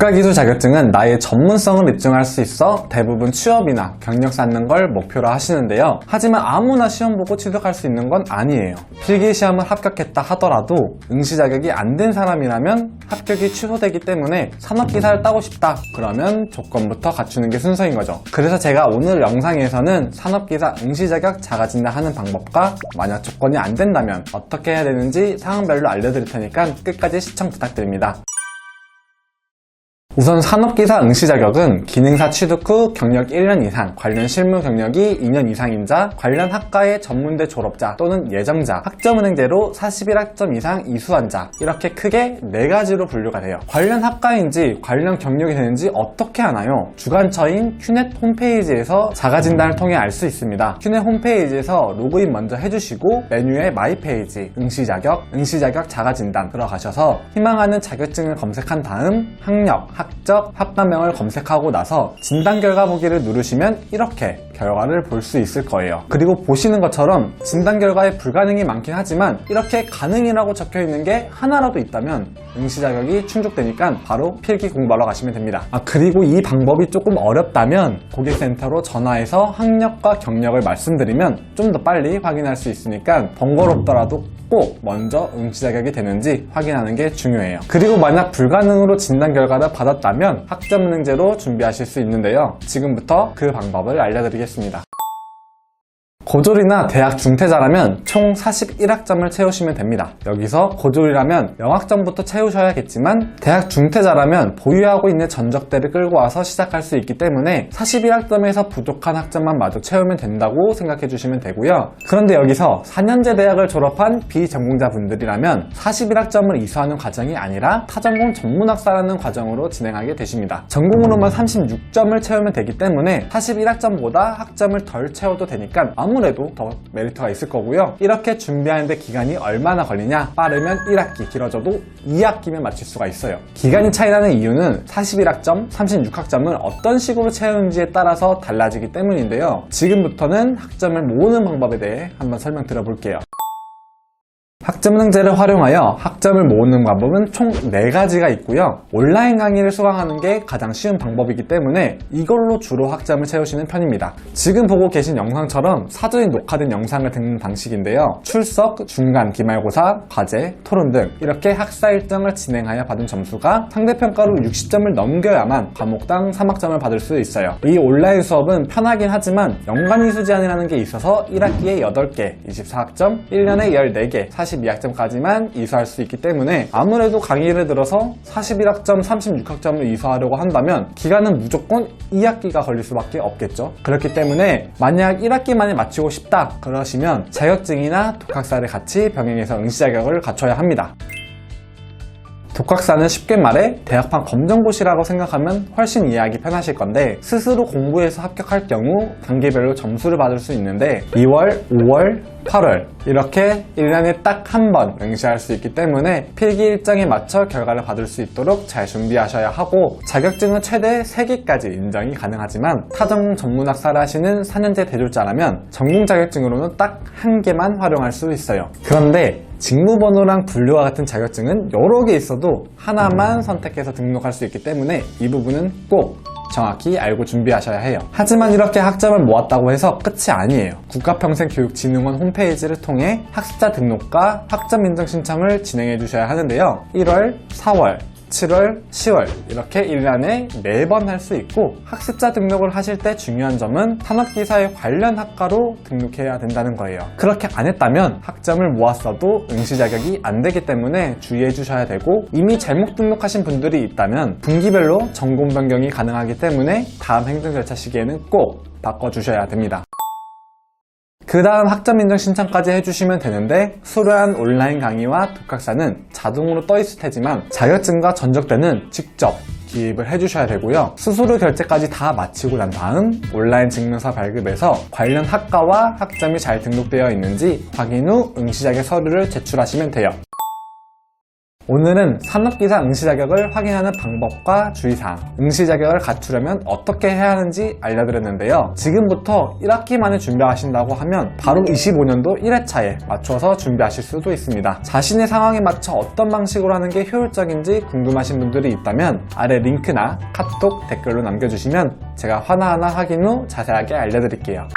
국가기술 자격증은 나의 전문성을 입증할 수 있어 대부분 취업이나 경력 쌓는 걸 목표로 하시는데요. 하지만 아무나 시험 보고 취득할 수 있는 건 아니에요. 필기시험을 합격했다 하더라도 응시 자격이 안 된 사람이라면 합격이 취소되기 때문에 산업기사를 따고 싶다 그러면 조건부터 갖추는 게 순서인 거죠. 그래서 제가 오늘 영상에서는 산업기사 응시 자격 자가진단 하는 방법과 만약 조건이 안 된다면 어떻게 해야 되는지 상황별로 알려드릴 테니까 끝까지 시청 부탁드립니다. 우선 산업기사 응시 자격은 기능사 취득 후 경력 1년 이상, 관련 실무 경력이 2년 이상인 자, 관련 학과의 전문대 졸업자 또는 예정자, 학점은행제로 41학점 이상 이수한 자, 이렇게 크게 4가지로 분류가 돼요. 관련 학과인지 관련 경력이 되는지 어떻게 아나요? 주관처인 큐넷 홈페이지에서 자가진단을 통해 알 수 있습니다. 큐넷 홈페이지에서 로그인 먼저 해주시고 메뉴에 마이 페이지, 응시 자격 자가진단 들어가셔서 희망하는 자격증을 검색한 다음 학력, 학적, 학과명을 검색하고 나서 진단 결과 보기를 누르시면 이렇게 결과를 볼 수 있을 거예요. 그리고 보시는 것처럼 진단 결과에 불가능이 많긴 하지만 이렇게 가능이라고 적혀 있는 게 하나라도 있다면 응시 자격이 충족되니까 바로 필기 공부하러 가시면 됩니다. 그리고 이 방법이 조금 어렵다면 고객센터로 전화해서 학력과 경력을 말씀드리면 좀 더 빨리 확인할 수 있으니까 번거롭더라도 꼭 먼저 응시 자격이 되는지 확인하는 게 중요해요. 그리고 만약 불가능으로 진단 결과를 받았다면 학점은행제로 준비하실 수 있는데요. 지금부터 그 방법을 알려드리겠습니다. 고졸이나 대학 중퇴자라면 총 41학점을 채우시면 됩니다. 여기서 고졸이라면 0학점부터 채우셔야겠지만 대학 중퇴자라면 보유하고 있는 전적대를 끌고 와서 시작할 수 있기 때문에 41학점에서 부족한 학점만 마저 채우면 된다고 생각해 주시면 되고요. 그런데 여기서 4년제 대학을 졸업한 비전공자분들이라면 41학점을 이수하는 과정이 아니라 타전공 전문학사라는 과정으로 진행하게 되십니다. 전공으로만 36점을 채우면 되기 때문에 41학점보다 학점을 덜 채워도 되니까 아무래도 더 메리트가 있을 거고요. 이렇게 준비하는데 기간이 얼마나 걸리냐? 빠르면 1학기, 길어져도 2학기면 마칠 수가 있어요. 기간이 차이나는 이유는 41학점, 36학점을 어떤 식으로 채우는지에 따라서 달라지기 때문인데요. 지금부터는 학점을 모으는 방법에 대해 한번 설명드려 볼게요. 학점은행제를 활용하여 학점을 모으는 방법은 총 4가지가 있고요. 온라인 강의를 수강하는 게 가장 쉬운 방법이기 때문에 이걸로 주로 학점을 채우시는 편입니다. 지금 보고 계신 영상처럼 사전에 녹화된 영상을 듣는 방식인데요. 출석, 중간, 기말고사, 과제, 토론 등 이렇게 학사 일정을 진행하여 받은 점수가 상대평가로 60점을 넘겨야만 과목당 3학점을 받을 수 있어요. 이 온라인 수업은 편하긴 하지만 연간이수 제한이라는 게 있어서 1학기에 8개, 24학점, 1년에 14개, 42학점까지만 이수할 수 있기 때문에 아무래도 강의를 들어서 41학점, 36학점을 이수하려고 한다면 기간은 무조건 2학기가 걸릴 수밖에 없겠죠. 그렇기 때문에 만약 1학기 만에 마치고 싶다 그러시면 자격증이나 독학사를 같이 병행해서 응시 자격을 갖춰야 합니다. 독학사는 쉽게 말해 대학판 검정고시라고 생각하면 훨씬 이해하기 편하실 건데 스스로 공부해서 합격할 경우 단계별로 점수를 받을 수 있는데 2월, 5월, 8월 이렇게 1년에 딱 한 번 응시할 수 있기 때문에 필기 일정에 맞춰 결과를 받을 수 있도록 잘 준비하셔야 하고 자격증은 최대 3개까지 인정이 가능하지만 타전공 전문학사를 하시는 4년제 대졸자라면 전공 자격증으로는 딱 1개만 활용할 수 있어요. 그런데 직무번호랑 분류와 같은 자격증은 여러 개 있어도 하나만 선택해서 등록할 수 있기 때문에 이 부분은 꼭 정확히 알고 준비하셔야 해요. 하지만 이렇게 학점을 모았다고 해서 끝이 아니에요. 국가평생교육진흥원 홈페이지를 통해 학습자 등록과 학점 인정 신청을 진행해 주셔야 하는데요. 1월, 4월, 7월, 10월 이렇게 1년에 4번 할 수 있고 학습자 등록을 하실 때 중요한 점은 산업기사에 관련 학과로 등록해야 된다는 거예요. 그렇게 안 했다면 학점을 모았어도 응시 자격이 안 되기 때문에 주의해 주셔야 되고 이미 잘못 등록하신 분들이 있다면 분기별로 전공 변경이 가능하기 때문에 다음 행정 절차 시기에는 꼭 바꿔주셔야 됩니다. 그 다음 학점 인정 신청까지 해주시면 되는데 수료한 온라인 강의와 독학사는 자동으로 떠 있을 테지만 자격증과 전적대는 직접 기입을 해주셔야 되고요. 수수료 결제까지 다 마치고 난 다음 온라인 증명서 발급에서 관련 학과와 학점이 잘 등록되어 있는지 확인 후 응시 자격 서류를 제출하시면 돼요. 오늘은 산업기사 응시 자격을 확인하는 방법과 주의사항, 응시 자격을 갖추려면 어떻게 해야 하는지 알려드렸는데요. 지금부터 1학기만에 준비하신다고 하면 바로 25년도 1회차에 맞춰서 준비하실 수도 있습니다. 자신의 상황에 맞춰 어떤 방식으로 하는 게 효율적인지 궁금하신 분들이 있다면 아래 링크나 카톡 댓글로 남겨주시면 제가 하나하나 확인 후 자세하게 알려드릴게요.